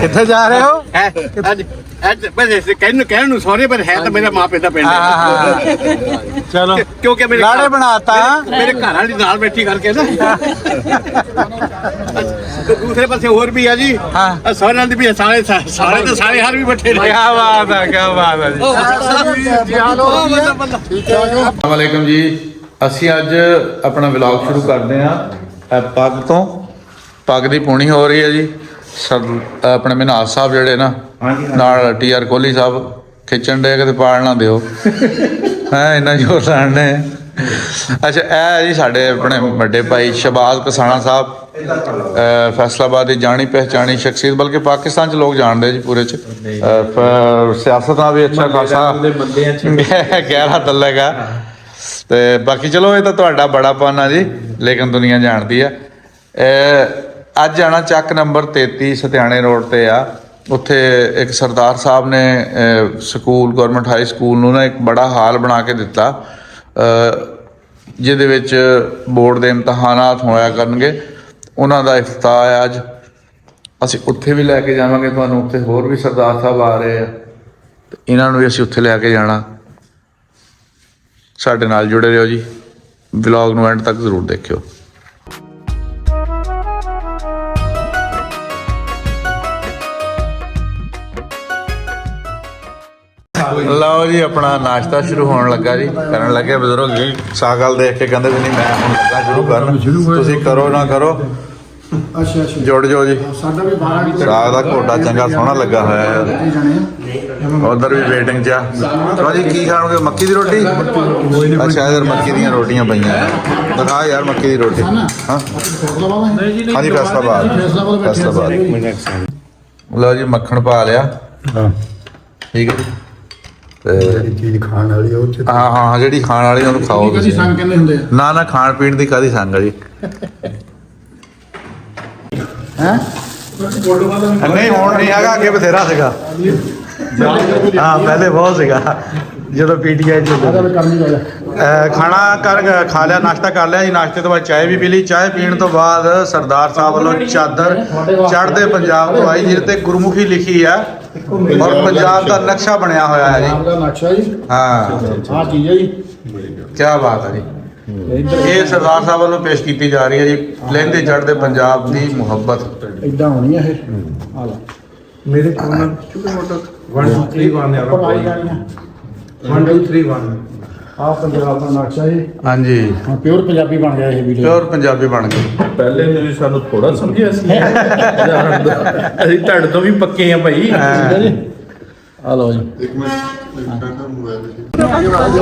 ਕਿੱਥੇ ਜਾ ਰਹੇ ਹੋ? ਕਹਿਣ ਨੂੰ ਸੌਰੀ ਪਰ ਹੈ ਤਾਂ ਮੇਰਾ ਮਾਂ ਪਿਓ ਦਾ ਪਿੰਡ ਚਲੋ ਕਿਉਂਕਿ ਮੇਰੇ ਲਾੜੇ ਬਣਾਤਾ ਮੇਰੇ ਘਰ ਵਾਲੀ ਨਾਲ ਬੈਠੀ ਕਰਕੇ ਨਾ ਦੂਸਰੇ ਪਾਸੇ ਹੋਰ ਵੀ ਆ ਜੀ ਸੋਹਣਾਂ ਦੀ ਵੀ ਸਾਰੇ ਤੇ ਸਾਰੇ ਹਰ ਵੀ ਬੈਠੇ ਨੇ। ਕੀ ਬਾਤ ਹੈ, ਕੀ ਬਾਤ ਹੈ ਜੀ। ਅਸਲਾਮ ਵਾਲੇਕੁਮ ਜੀ। ਅਸੀਂ ਅੱਜ ਆਪਣਾ ਵਲੌਗ ਸ਼ੁਰੂ ਕਰਦੇ ਹਾਂ ਪੱਗ ਤੋਂ। ਪੱਗ ਦੀ ਪੂਣੀ ਹੋ ਰਹੀ ਹੈ ਜੀ। ਆਪਣੇ ਮਨਹਾਸ ਸਾਹਿਬ ਜਿਹੜੇ ਨਾ ਨਾਲ TR ਕੋਹਲੀ ਸਾਹਿਬ ਖਿੱਚਣ ਡੇ, ਕਿਤੇ ਪਾੜ ਨਾ ਦਿਓ ਹੈ ਇੰਨਾ ਜ਼ੋਰ ਲਾਣੇ। ਅੱਛਾ, ਇਹ ਜੀ ਸਾਡੇ ਆਪਣੇ ਵੱਡੇ ਭਾਈ ਸ਼ਹਬਾਜ਼ ਕਸਾਣਾ ਸਾਹਿਬ, ਫੈਸਲਾਬਾਦ ਦੀ ਜਾਣੀ ਪਹਿਚਾਣੀ ਸ਼ਖਸੀਅਤ, ਬਲਕਿ ਪਾਕਿਸਤਾਨ 'ਚ ਲੋਕ ਜਾਣਦੇ ਜੀ ਪੂਰੇ 'ਚ। ਸਿਆਸਤ ਨਾਲ ਵੀ ਅੱਛਾ ਖਾਸਾ ਗਹਿਰਾ ਤਲਕ ਆ। ਤੇ ਬਾਕੀ ਚਲੋ ਇਹ ਤਾਂ ਤੁਹਾਡਾ ਬੜਾਪਨ ਆ ਜੀ, ਲੇਕਿਨ ਦੁਨੀਆ ਜਾਣਦੀ ਆ। ਅੱਜ ਜਾਣਾ ਚੱਕ ਨੰਬਰ 33 ਸਤਿਆਣੇ ਰੋਡ ਤੇ ਆ। ਉੱਥੇ ਇੱਕ ਸਰਦਾਰ ਸਾਹਿਬ ਨੇ ਸਕੂਲ ਗੌਰਮੈਂਟ ਹਾਈ ਸਕੂਲ ਨੂੰ ਨਾ ਇੱਕ ਬੜਾ ਹਾਲ ਬਣਾ ਕੇ ਦਿੱਤਾ, ਜਿਹਦੇ ਵਿੱਚ ਬੋਰਡ ਦੇ ਇਮਤਿਹਾਨਾਤ ਹੋਇਆ ਕਰਨਗੇ। ਉਹਨਾਂ ਦਾ ਇਫਤਾਹ ਹੈ ਅੱਜ। ਅਸੀਂ ਉੱਥੇ ਵੀ ਲੈ ਕੇ ਜਾਵਾਂਗੇ ਤੁਹਾਨੂੰ। ਉੱਥੇ ਹੋਰ ਵੀ ਸਰਦਾਰ ਸਾਹਿਬ ਆ ਰਹੇ ਆ, ਤੇ ਇਹਨਾਂ ਨੂੰ ਵੀ ਅਸੀਂ ਉੱਥੇ ਲੈ ਕੇ ਜਾਣਾ। ਸਾਡੇ ਨਾਲ ਜੁੜੇ ਰਹੋ ਜੀ, ਵਲੌਗ ਨੂੰ ਐਂਡ ਤੱਕ ਜ਼ਰੂਰ ਦੇਖਿਓ। ਲਓ ਜੀ, ਆਪਣਾ ਨਾਸ਼ਤਾ ਸ਼ੁਰੂ ਹੋਣ ਲੱਗਾ ਜੀ। ਕਰਨ ਲੱਗੇ ਬਜ਼ੁਰਗ ਸਾਗਲ ਦੇਖ ਕੇ ਕਹਿੰਦੇ ਵੀ ਨਹੀਂ ਮੈਂ ਹੁਣ ਲੱਗਾ ਸ਼ੁਰੂ ਕਰਨ, ਤੁਸੀਂ ਕਰੋ ਨਾ ਕਰੋ। ਅੱਛਾ ਅੱਛਾ, ਜੁੜ ਜਾਓ ਜੀ। ਸਾਡਾ ਵੀ 12 ਸਾਗ ਦਾ ਘੋਟਾ ਚੰਗਾ ਸੋਹਣਾ ਲੱਗਾ ਹੋਇਆ ਹੈ। ਉਧਰ ਵੀ ਵੇਟਿੰਗ 'ਚ ਆ। ਭਾਜੀ ਕੀ ਖਾਣਗੇ? ਮੱਕੀ ਦੀ ਰੋਟੀ? ਅੱਛਾ, ਇਧਰ ਮੱਕੀ ਦੀਆਂ ਰੋਟੀਆਂ ਪਈਆਂ। ਦਿਖਾ ਯਾਰ ਮੱਕੀ ਦੀ ਰੋਟੀ। ਹਾਂ ਹਾਂਜੀ, ਫੈਸਲਾਬਾਦ। ਲਓ ਜੀ, ਮੱਖਣ ਪਾ ਲਿਆ। ਠੀਕ ਹੈ। ਚੀਜ਼ ਖਾਣ ਵਾਲੀ ਉਹ ਚ ਹਾਂ ਜਿਹੜੀ ਖਾਣ ਵਾਲੀ ਉਹਨੂੰ ਖਾਓ ਤੁਸੀਂ। ਸੰਗ ਕਹਿੰਦੇ ਹੁੰਦੇ ਆ ਨਾ ਖਾਣ ਪੀਣ ਦੀ ਕਾਹਦੀ ਸੰਗ ਆ ਜੀ। ਹੈ ਨਹੀਂ ਹੁਣ ਨਹੀਂ ਹੈਗਾ, ਅੱਗੇ ਬਥੇਰਾ ਸੀਗਾ। ਹਾਂ ਪਹਿਲੇ ਬਹੁਤ ਸੀਗਾ ਜਦੋਂ PTI ਖਾਣਾ ਖਾ ਲਿਆ, ਨਾਸ਼ਤਾ ਕਰ ਲਿਆ ਜੀ। ਨਾਸ਼ਤੇ ਤੋਂ ਬਾਅਦ ਚਾਹ ਵੀ ਪੀ ਲਈ। ਚਾਹ ਪੀਣ ਤੋਂ ਬਾਅਦ ਸਰਦਾਰ ਸਾਹਿਬ ਵੱਲੋਂ ਚਾਦਰ ਚੜ੍ਹਦੇ ਪੰਜਾਬ ਤੋਂ ਆਈ, ਜਿਹਦੇ ਤੇ ਗੁਰਮੁਖੀ ਲਿਖੀ ਆ ਔਰ ਪੰਜਾਬ ਦਾ ਨਕਸ਼ਾ ਬਣਿਆ ਹੋਇਆ ਹੈ ਜੀ। ਨਕਸ਼ਾ ਜੀ, ਹਾਂ ਚੀਜ਼ ਹੈ ਜੀ। ਕੀ ਬਾਤ ਹੈ ਜੀ। ਇਹ ਸਰਦਾਰ ਸਾਹਿਬ ਵੱਲੋਂ ਪੇਸ਼ ਕੀਤੀ ਜਾ ਰਹੀ ਹੈ ਜੀ, ਲਹਿੰਦੇ ਚੜ੍ਹਦੇ ਪੰਜਾਬ ਦੀ ਮੁਹੱਬਤ। ਇਦਾਂ ਹੋਣੀ ਹੈ ਇਹ। ਆ ਲੈ ਮੇਰੇ ਕੋਲ ਛੋਟਾ ਮੋਟਾ 1 2 3 1 ਹੈ। ਪਕਾਈ ਜਾਣੀਆਂ 1 2 3 1 ਆ ਪੰਜਾਬ ਦਾ ਨਕਸ਼ਾ ਜੀ। ਹਾਂਜੀ, ਹੁਣ ਪਿਓਰ ਪੰਜਾਬੀ ਬਣ ਗਿਆ ਇਹ ਵੀਡੀਓ। ਪਿਓਰ ਪੰਜਾਬੀ ਬਣ ਗਈ। ਪਹਿਲੇ ਤੁਸੀਂ ਸਾਨੂੰ ਥੋੜਾ ਸਮਝਿਆ ਸੀ। ਅਸੀਂ ਤੁਹਾਡੇ ਤੋਂ ਵੀ ਪੱਕੇ ਆ ਭਾਈ। ਆ ਲਓ ਜੀ।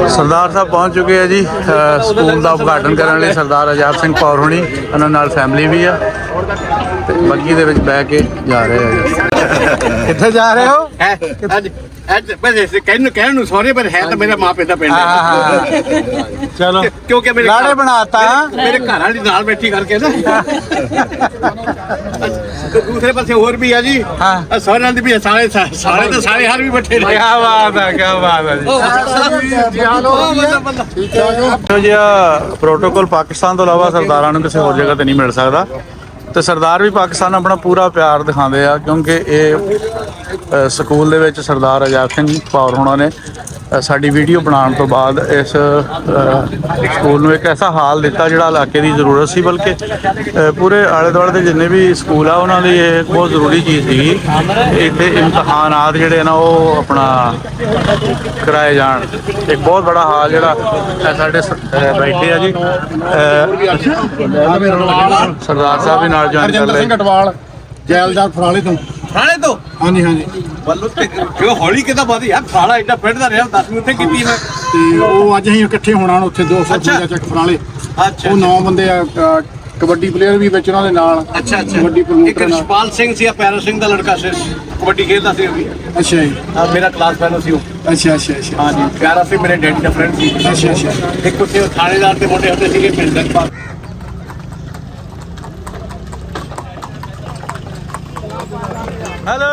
ਸਰਦਾਰ ਸਾਹਿਬ ਪਹੁੰਚ ਚੁੱਕੇ ਆ ਜੀ ਸਕੂਲ ਦਾ ਉਦਘਾਟਨ ਕਰਨ ਲਈ। ਸਰਦਾਰ ਆਜ਼ਾਦ ਸਿੰਘ ਕੌਰ ਹੁਣੀ, ਉਹਨਾਂ ਨਾਲ ਫੈਮਿਲੀ ਵੀ ਆ, ਤੇ ਬੱਗੀ ਦੇ ਵਿੱਚ ਬਹਿ ਕੇ ਜਾ ਰਹੇ ਆ ਜੀ। ਕਿੱਥੇ ਜਾ ਰਹੇ ਹੋ? ਕਹਿਣ ਨੂੰ ਸੌਰੀ ਪਰ ਹੈ ਤਾਂ ਮੇਰਾ ਮਾਂ ਪਿਓ ਦਾ ਪਿੰਡ ਚਲੋ ਕਿਉਂਕਿ ਮੇਰੇ ਲਾੜੇ ਬਣਾਤਾ ਮੇਰੇ ਘਰ ਵਾਲੀ ਨਾਲ ਬੈਠੀ ਕਰਕੇ ਨਾ ਦੂਸਰੇ ਪਾਸੇ ਹੋਰ ਵੀ ਆ ਜੀ ਸੋਹਣਾਂ ਦੀ ਵੀ ਸਾਰੇ ਤੇ ਸਾਰੇ ਹਰ ਵੀ ਬੈਠੇ ਨੇ। ਕੀ ਬਾਤ ਹੈ, ਕੀ ਬਾਤ ਹੈ ਜੀ। ਇਹੋ ਜਿਹਾ ਪ੍ਰੋਟੋਕੋਲ ਪਾਕਿਸਤਾਨ ਤੋਂ ਇਲਾਵਾ ਸਰਦਾਰਾਂ ਨੂੰ ਕਿਸੇ ਹੋਰ ਜਗ੍ਹਾ ਤੇ ਨਹੀਂ ਮਿਲ ਸਕਦਾ। ਤੇ ਸਰਦਾਰ ਵੀ ਪਾਕਿਸਤਾਨ ਆਪਣਾ ਪੂਰਾ ਪਿਆਰ ਦਿਖਾਉਂਦੇ ਆ, ਕਿਉਂਕਿ ਇਹ ਸਕੂਲ ਦੇ ਵਿੱਚ ਸਰਦਾਰ ਆਜ਼ਾਦ ਸਿੰਘ ਕੌਰ ਹੋਣਾ ਨੇ ਸਾਡੀ ਵੀਡੀਓ ਬਣਾਉਣ ਤੋਂ ਬਾਅਦ ਇਸ ਸਕੂਲ ਨੂੰ ਇੱਕ ਐਸਾ ਹਾਲ ਦਿੱਤਾ ਜਿਹੜਾ ਇਲਾਕੇ ਦੀ ਜ਼ਰੂਰਤ ਸੀ, ਬਲਕਿ ਪੂਰੇ ਆਲੇ ਦੁਆਲੇ ਦੇ ਜਿੰਨੇ ਵੀ ਸਕੂਲ ਆ ਉਹਨਾਂ ਲਈ ਇਹ ਬਹੁਤ ਜ਼ਰੂਰੀ ਚੀਜ਼ ਸੀਗੀ। ਇੱਥੇ ਇਮਤਿਹਾਨਾਤ ਜਿਹੜੇ ਨਾ ਉਹ ਆਪਣਾ ਕਰਾਏ ਜਾਣ। ਇੱਕ ਬਹੁਤ ਬੜਾ ਹਾਲ ਜਿਹੜਾ ਸਾਡੇ ਬੈਠੇ ਆ ਜੀ। ਸਰਦਾਰ ਸਾਹਿਬ ਵੀ ਨਾਲ ਜੁਆਇਨ ਕਰ ਲਏ। ਜੈਲਦਾਰ ਫਰਾਲੇ ਤੋਂ ਹਾਂਜੀ ਹਾਂਜੀ। ਵੱਲੋਂ ਤੇ ਕਿਉਂ ਹੌਲੀ ਕਿਦਾਂ ਬਾਦੀ ਯਾਰ, ਫਰਾਲਾ ਐਡਾ ਪਿੰਡ ਦਾ ਰਿਹਾ 10ਵੀਂ ਉੱਥੇ ਕੀਤੀ ਮੈਂ। ਤੇ ਉਹ ਅੱਜ ਅਸੀਂ ਇਕੱਠੇ ਹੋਣਾ ਉੱਥੇ 250 ਚੱਕ ਫਰਾਲੇ। ਅੱਛਾ, ਉਹ 9 ਬੰਦੇ ਆ। ਕਬੱਡੀ ਪਲੇਅਰ ਵੀ ਵਿੱਚ ਉਹਨਾਂ ਦੇ ਨਾਲ। ਅੱਛਾ ਕਬੱਡੀ ਇੱਕ ਪ੍ਰਮੋਟਰ ਰਿਸ਼ਪਾਲ ਸਿੰਘ ਸੀ, ਪੈਰਾ ਸਿੰਘ ਦਾ ਲੜਕਾ ਸੀ, ਕਬੱਡੀ ਖੇਡਦਾ ਸੀ ਉਹ ਵੀ। ਅੱਛਾ ਜੀ। ਮੇਰਾ ਕਲਾਸ ਫੈਲੋ ਸੀ ਉਹ। ਅੱਛਾ ਅੱਛਾ ਅੱਛਾ। ਹਾਂਜੀ, ਪਿਆਰਾ ਸੀ, ਮੇਰੇ ਡੈਡੀ ਦਾ ਫਰੈਂਡ ਸੀ। ਅੱਛਾ ਅੱਛਾ। ਇੱਕ ਉੱਥੇ ਥਾਣੇਦਾਰ ਦੇ ਮੁੰਡੇ ਹੁੰਦੇ ਸੀਗੇ ਪਿੰਡ ਦੇ। ਹੈਲੋ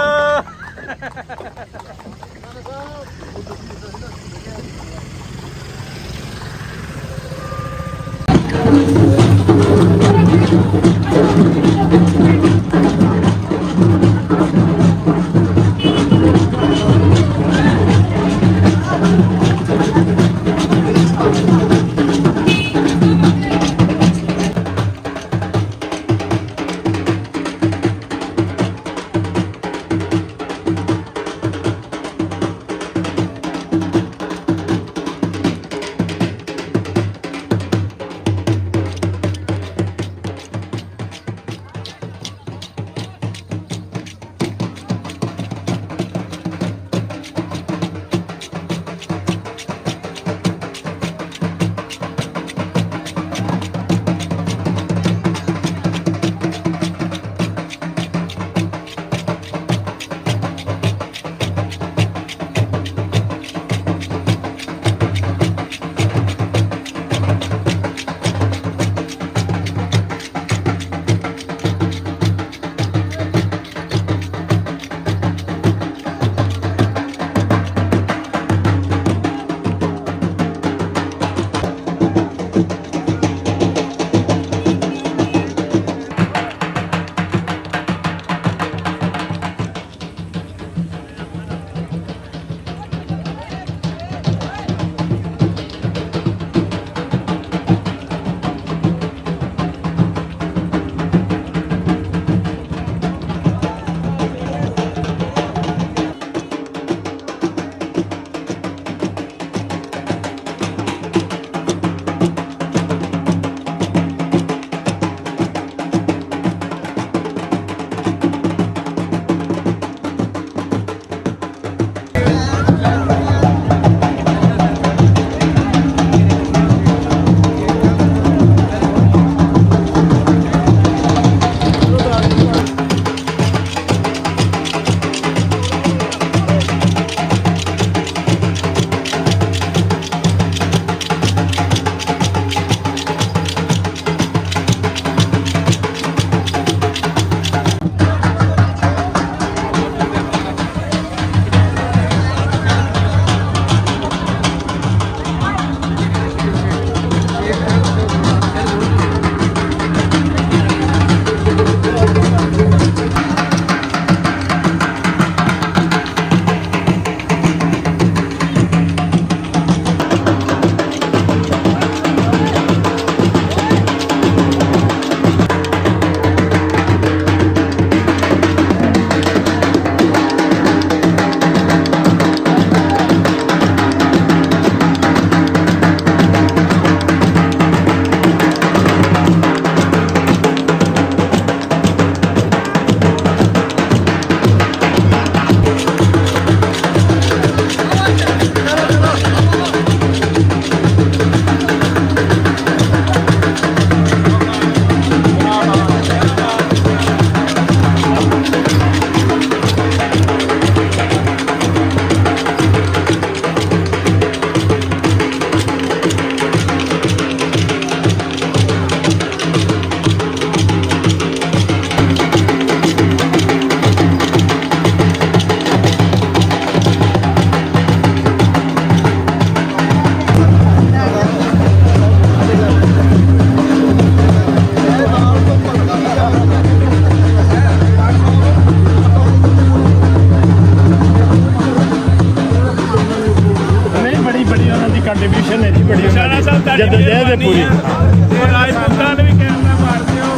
ਇੱਜ਼ਤ ਦੇ ਦੇ ਪੂਰੀ ਰਾਜਪੂਤਾਂ ਨੇ ਵੀ ਕਹਿਣਾ ਮਾਰਦੇ ਹੋ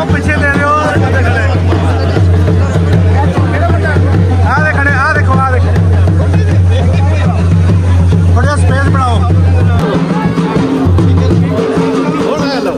ਪਿੱਛੇ ਦੇ ਦਿਓ ਆ ਦੇ ਖੜੇ ਆ ਦੇਖੋ ਆ ਦੇਖੋ ਥੋੜਾ ਸਪੇਸ ਬਣਾਓ ਹੋਰ ਲੈ ਲਓ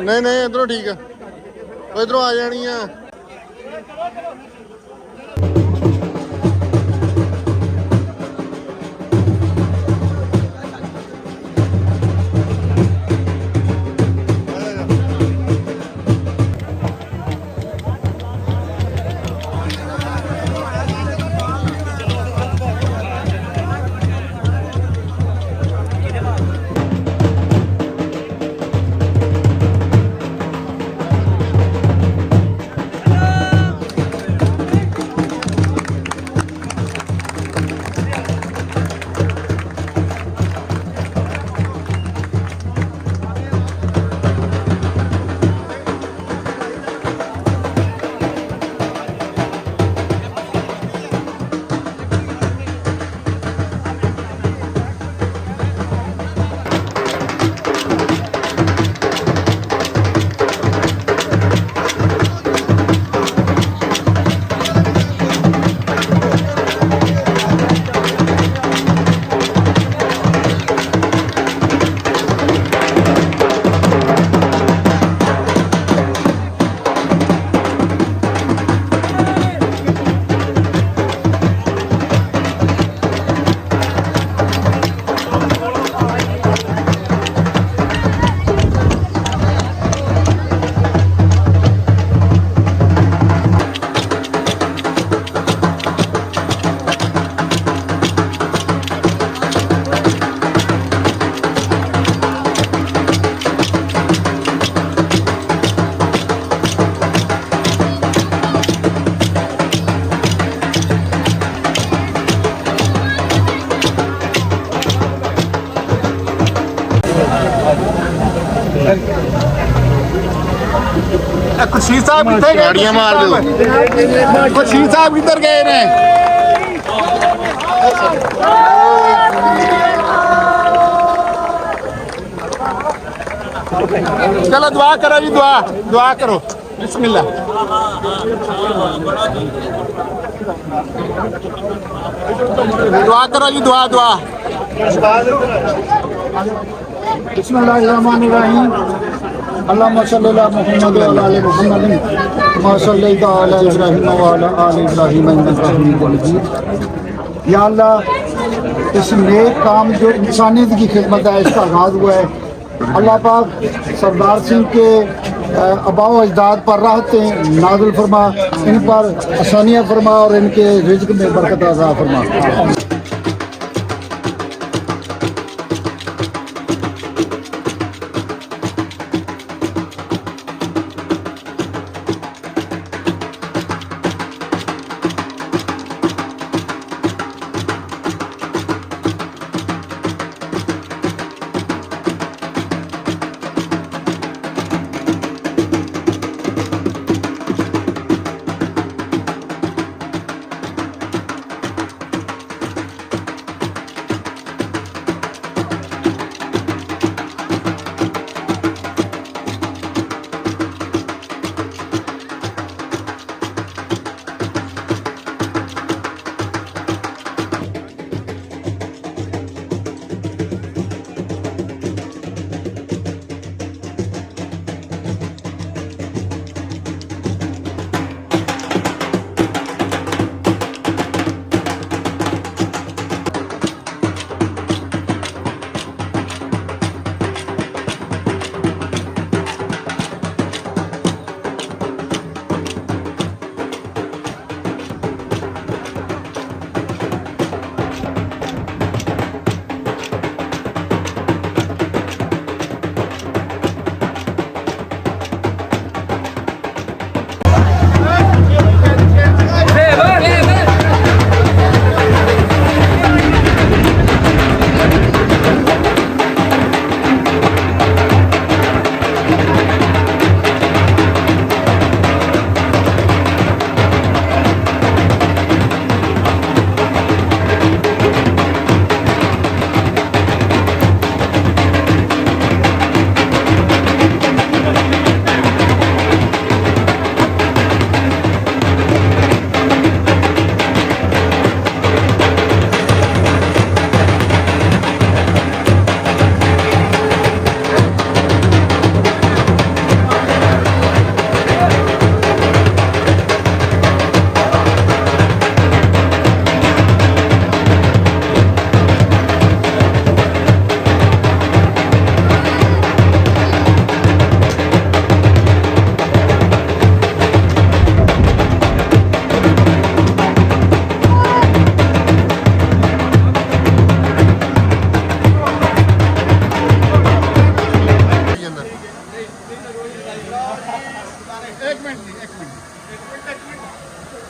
ਨਹੀਂ ਨਹੀਂ ਇਧਰੋਂ ਠੀਕ ਆ ਉਹ ਇਧਰੋਂ ਆ ਜਾਣੀ ਆ बशीर साहब कितने गए? गाड़ियां मार दो। बशीर साहब किधर गए ने? चलो दुआ करो जी, दुआ दुआ करो, बिस्मिल्लाह। दुआ करो जी, दुआ दुआ। बिस्मिल्लाहिर्रहमानिर्रहीम। अल्लाहुम्मा सल्लि अला मुहम्मद व अला आलि मुहम्मद कमा सल्लैता अला इब्राहीम व अला आलि इब्राहीम इन्नका हमीदुम मजीद। या अल्लाह, इस नेक काम जो इंसानियत की खिदमत है इसका आगाज़ हुआ है, अल्लाह पाक सरदार सिंह के आबाओ अजदाद पर राहतें नाज़िल फरमा, इन पर आसानियाँ फरमा और इनके रिज़्क़ में बरकत अता फरमा।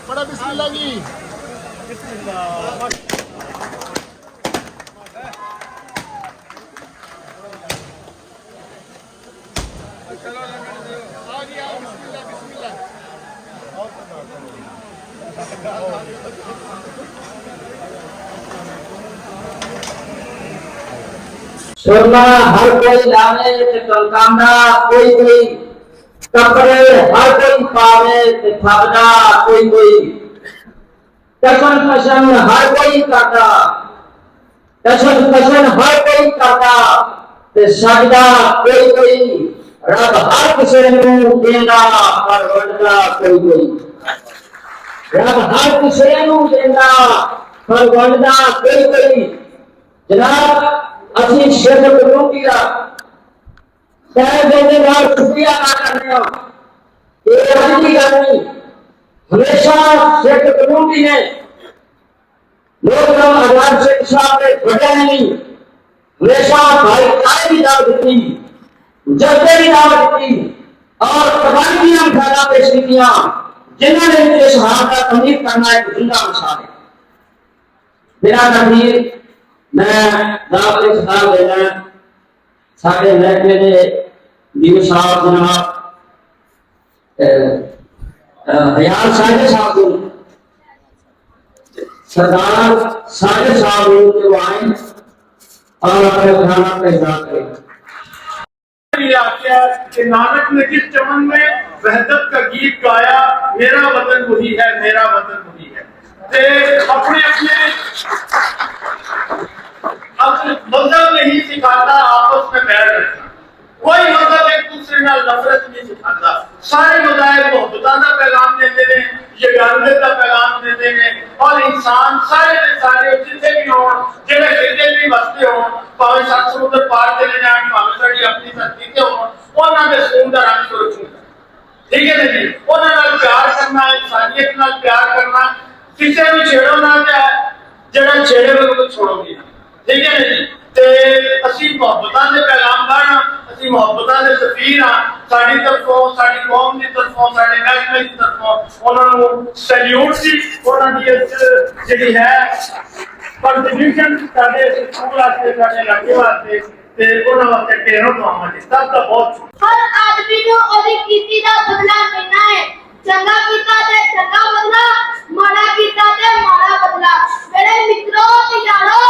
बड़ा बिस्मिल्लाह जी। सुरमा हर कोई लावे ते कंकांदा कोई कोई, कपड़े हर कोई पावे ते थकदा कोई कोई, कशन कशन हर कोई करदा, कशन कशन हर कोई करदा ते सजदा कोई कोई, रब हर किसे नूं देंदा पर वंडदा कोई कोई, रब हर किसे नूं देंदा पर वंडदा कोई कोई। जनाब ਅਸੀਂ ਸਿੱਖ ਕਮਿਊਨਿਟੀ ਦਾ ਤਹਿ ਦਿਲ ਦੇ ਨਾਲ ਸ਼ੁਕਰੀਆ ਅਦਾ ਕਰਦੇ ਹਾਂ। ਇਹ ਅੱਜ ਦੀ ਗੱਲ ਨਹੀਂ, ਹਮੇਸ਼ਾ ਸਿੱਖ ਕਮਿਊਨਿਟੀ ਨੇ ਲੋਕਨਾਮ ਆਜ਼ਾਦ ਸਿੰਘ ਸਾਹਿਬ ਦੇ ਵੱਡਿਆਂ ਨੇ ਹਮੇਸ਼ਾ ਭਾਈਚਾਰੇ ਦੀ ਦਾਅਵਤ ਦਿੱਤੀ, ਜਜ਼ਬੇ ਦੀ ਦਾਅਵਤ ਦਿੱਤੀ ਔਰ ਕੁਰਬਾਨੀ ਦੀਆਂ ਮਿਸਾਲਾਂ ਪੇਸ਼ ਕੀਤੀਆਂ, ਜਿਨ੍ਹਾਂ ਨੇ ਇਸ ਹਾਲ ਦਾ ਤਮੀਜ਼ ਕਰਨਾ ਇੱਕ ਜ਼ਿੰਦਾ ਮਿਸਾਲ ਹੈ। ਮੇਰਾ ਨਜ਼ੀਰ मैं दावत साहब देना साढ़े महकमे ने डी साहब जनाब हयात साढ़े साहब सरदार साढ़े साहब जो आए और अपने खाना पैदा करें। कि नानक ने जिस चमन में वहदत का गीत गाया, मेरा वतन वही है, मेरा वतन वही है, ते अपने अपने मजहब नहीं सिखाता आपस में बैर रखना, कोई मजहब एक दूसरे नाल नफरत नहीं सिखाता, सारे मज़ाहिब मोहब्बत का पैगाम देते हैं, यगानत का पैगाम देते हैं, और इंसान सारे के सारे जितने भी हो, जेड़े किते भी वसते हो, भावे सत समुद्र पार चले जान, भावे साडी अपनी धरती ते हो, उन्हां दे सून दा रंग सुरखी, ठीक है ना जी। उन्हां नाल प्यार करना, इंसानियत नाल प्यार करना, किसी भी छेड़ो ना, जेड़ा छेड़े को छोड़ोगे, ठीक है ना जी। ते असी मोहब्बतां दे पैगामबार हां, असी मोहब्बतां दे सफीर हां, साडी तरफों, साडी कौम दी तरफों, साडे महकमे दी तरफों उन्हां नूं सैल्यूट सी, उन्हां दी जिहड़ी है कंट्रीब्यूशन साडे स्कूल वास्ते, साडे इलाके वास्ते ते उन्हां वास्ते ढेरों दुआवां दी सब दा बहुत। हर आदमी नूं ओदी कीती दा बदला मिलना है, चंगा कीता ते चंगा बदला, माड़ा कीता ते माड़ा बदला। मेरे मित्रों ते यारो,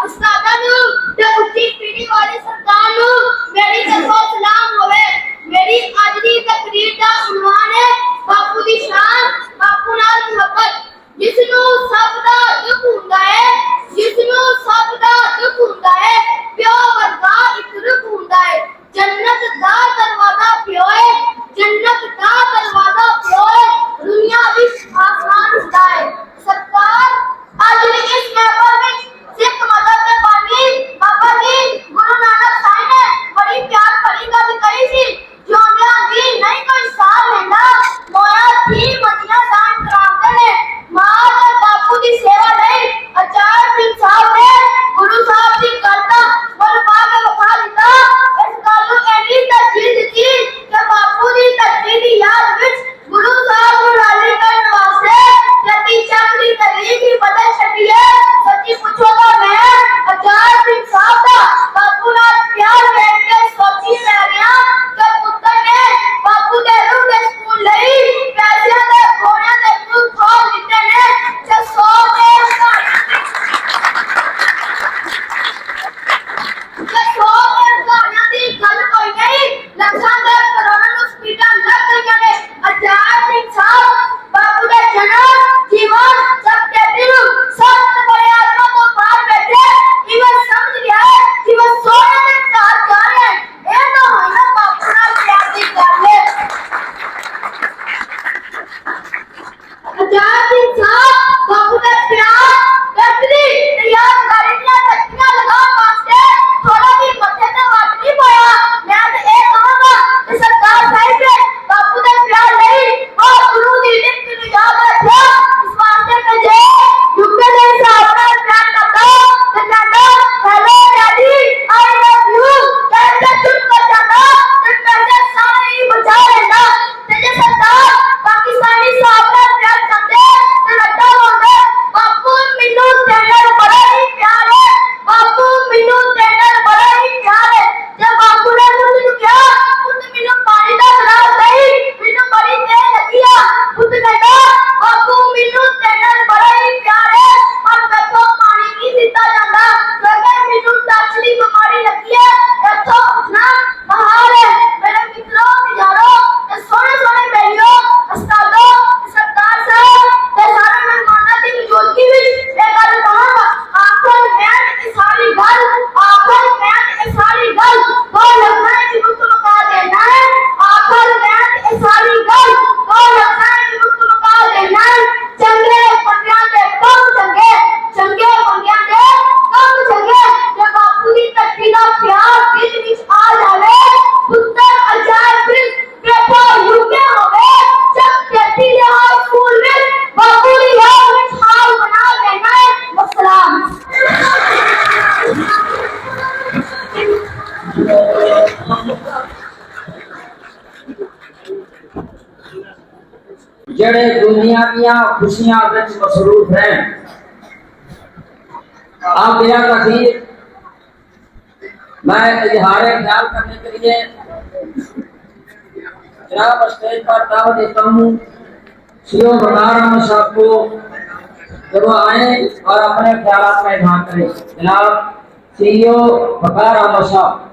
उस्तादां नूं ते उच्ची पीढ़ी वाली सरकार नूं मेरी तरफों सलाम होवे। मेरी अज दी तकरीर दा उन्वान है बापू दी शान, बापू नाल मोहब्बत। जिसनूं सब दा दुख हुंदा है, जिसनूं सब दा दुख हुंदा है, प्यो वर्गा इक रुख हुंदा है। जन्नत दा दरवाजा प्यो है, जन्नत दा दरवाजा प्यो है, दुनिया विच आसान हुंदा है। सरकार अज दी इस महफिल विच सिख मजहब दे बानी बाबा जी गुरु नानक साहिब ने बड़ी प्यार भरी गल कही सी, जिउंदियां दी नहीं कोई साह लैंदा, मोया थी मदियां दान करांदे ने। मां ते बापू दी सेवा लई आचार्य सिंह साहब ने गुरु साहब दी गल दा मुल पा के वखा दिता। इस गल नूं एनी तरजीह दित्ती कि बापू दी धरती दी याद विच गुरु साहब नूं राजी करन वास्ते जदी चक दी तरीक ही बदल छड्डी है। सच्ची पुछो तो मैं आचार्य सिंह साहब दा बापू नाल प्यार वेख के सोची रह गया कि पुत्तर ने बापू दे रूह दे स्कूल लई पैसिਆਂ दे घोड़िਆਂ दे फूल खोल दित्ते ने ते 100 ਦੀ ਗੱਲ ਕੋਈ ਨਹੀਂ, ਲੱਖਾਂ ਦੇ ਕਰੋੜਾਂ ਨੂੰ ਸਪੀਡਾਂ ਲੱਗ ਗਈਆਂ ਨੇ। ਆਜ਼ਾਦ ਸਿੰਘ ਸਾਹਿਬ ਬਾਪੂ ਦੇ ਜਨਮ ਜੀਵਨ ਸਭ ਦੇ ਦਿਲ ਸਖਤ ਬਰਿਆਤਮਾ ਤੋਂ ਬਾਹਰ ਬੈਠੇ ਇਵਨ ਸਮਝ ਗਿਆ ਜੀਵਨ ਸੋਹਣੇ ਦੇ ਘਰ ਜਾ ਰਿਹਾ ਹੈ। ਇਹ ਤਾਂ ਹੋਈ ਨਾ ਬਾਪੂ ਨਾਲ ਪਿਆਰ ਦੀ ਗੱਲ ਹੈ। आजाद सिंह साहब बापू का प्यार दर्दी यादगारी ਦੀਆਂ ਤੱਕੀਆਂ ਲਗਾਉਣ ਵਾਸਤੇ ਥੋੜਾ ਵੀ ਮੱਥੇ ਤੇ ਵੱਟ ਨਹੀਂ ਪਾਇਆ। ਮੈਂ ਤਾਂ ਇਹ ਕਹਾਂਗਾ ਕਿ ਸਰਦਾਰ ਸਾਹਿਬ ਨੇ ਬਾਪੂ ਦੇ ਪਿਆਰ ਲਈ ਉਹ ਗੁਰੂ ਦੀ ਲਿਖਤ ਨੂੰ ਯਾਦ ਰੱਖਿਆ। ਇਸ ਵਾਸਤੇ ਕਿ ਜੇ ਯੁੱਗੇ ਦੇ ਹਿਸਾਬ ਨਾਲ ਪਿਆਰ ਕਰਦਾ ਤੇ ਕਹਿੰਦਾ hello daddy I love you, ਕਹਿੰਦਾ ਚੁੱਪ ਕਰ ਜਾਂਦਾ ਤੇ ਕਹਿੰਦਾ ਸਾਰੇ ਹੀ ਬਚਾ ਲੈਂਦਾ। ਤੇ ਜੇ ਸਰਦਾਰ ਪਾਕਿਸਤਾਨੀ ਹਿਸਾਬ ਨਾਲ ਪਿਆਰ ਕਰਦੇ ਤੇ ਲੱਡਾ ਹੋਵੇ ਬਾਪੂ ਮੈਨੂੰ ਤੇਰੇ ਨਾਲ ਬੜਾ ਹੀ ਪਿਆਰ ਹੈ, ਬਾਪੂ ਮੈਨੂੰ ਤੇਰੇ ਨਾਲ ਬੜਾ ਹੀ ਪਿਆਰ ਹੈ। ਜੇ ਬਾਪੂ ਨੇ ਮੈਨੂੰ ਕਿਹਾ ਪੁੱਤ ਮੈਨੂੰ ਪਾਣੀ ਦਾ ਗਲਾਸ ਦੇ, ਮੈਨੂੰ ਬੜੀ ਦੇਰ ਲੱਗੀ ਆ। ਪੁੱਤ ਕਹਿੰਦਾ ਬਾਪੂ ਮੈਨੂੰ ਤੇਰੇ ਨਾਲ ਬੜਾ ਹੀ ਪਿਆਰ ਹੈ ਪਰ ਮੈਥੋਂ ਪਾਣੀ ਨਹੀਂ ਦਿੱਤਾ ਜਾਂਦਾ ਕਿਉਂਕਿ ਮੈਨੂੰ ਟੱਚ ਦੀ ਬਿਮਾਰੀ ਲੱਗੀ ਹੈ। ਇੱਥੋਂ ਉੱਠਣਾ ਬਾਹਰ ਹੈ। ਮੇਰੇ ਮਿੱਤਰੋਂ ਯਾਰੋ ਤੇ ਸੋਹਣੇ ਸੋਹਣੇ ਬੈਲੀਓ ਉਸਤਾਦੋ ਸਰਦਾਰ ਸਾਹਿਬ ਤੇ ਸਾਰੇ ਮਹਿਮਾਨਾਂ ਦੀ ਮੌਜੂਦਗੀ ਵਿੱਚ ਇਹ ਗੱਲ ਕਹਾਂਗਾ। ਆਖਰ ਮੈਂ ਇਹ ਸਾਰੀ ਗੱਲ ਦੋ ਲਫ਼ਜ਼ਾਂ ਵਿੱਚ ਮੁਕਾ ਦੇਣਾ ਹੈ। ਆਖਰ ਮੈਂ ਇਹ ਸਾਰੀ ਗੱਲ ਦੋ ਲਫ਼ਜ਼ਾਂ ਵਿੱਚ ਮੁਕਾ ਦੇਣਾ ਹੈ। ਚੰਗੇ ਬੰਦਿਆਂ ਦੇ ਕੰਮ ਚੰਗੇ, ਚੰਗੇ ਬੰਦਿਆਂ ਦੇ ਕੰਮ ਚੰਗੇ। ਜੇ ਬਾਪੂ ਦੀ ਧਰਤੀ ਦਾ ਪਿਆਰ ਦਿਲ ਵਿੱਚ ਆ ਜਾਵੇ ਪੁੱਤਰ ਆਜ਼ਾਦ ਸਿੰਘ ਪੇਪਰ ਯੂਕੇ ਹੋਵੇ ਜਦ ਧਰਤੀ ਦੇ ਹਾਈ ਸਕੂਲ ਵਿੱਚ ਬਾਪੂ ਦੀ ਯਾਦ ਵਿੱਚ ਹਾਲ ਬਣਾ ਦੇਣਾ ਹੈ। ਵਸਲਾਮ। जड़े दुनिया की खुशियां विच मसरूफ हैं, आप बिना तखीर मैं इजहार ख्याल करने के लिए जनाब स्टेज पर दावत देता हूँ सीओ बकार अहमद साहब को जब वो आए और अपने ख्यालात में इजहार करें। जनाब सीईओ बकार अहमद साहब।